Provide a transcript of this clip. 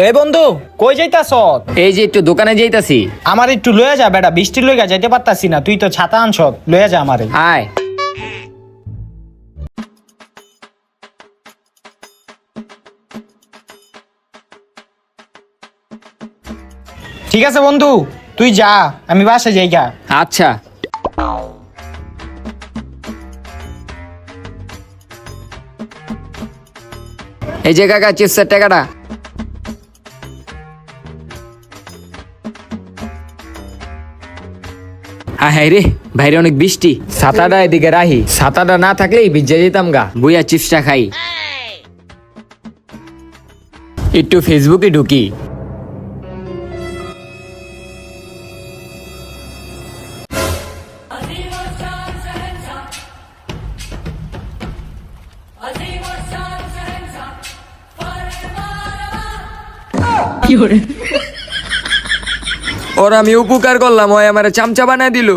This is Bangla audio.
এই বন্ধু কই যাইতাছ? এই যে একটু দোকানে যাইতাছি। আমার একটু লয়ে যা বেটা, বৃষ্টির লইগা যাইতে পারতাছি না, তুই তো ছাতা আনছ, লয়ে যা আমারে। আয়। ঠিক আছে বন্ধু, তুই যা, আমি বাসে যাই গা। আচ্ছা। এই যে কাকা চিপসের টাকাটা। হ্যাঁ রে, বাইরে অনেক বৃষ্টি, ছাতাটা এদিকে রাহি, ছাতাটা না থাকলেই ভিজে যেতাম গা। বুইয়া চিপসটা খাই, একটু ফেসবুকে ঢুকি। ওর আমি উপকার করলাম, ওই আমার চামচা বানায় দিল।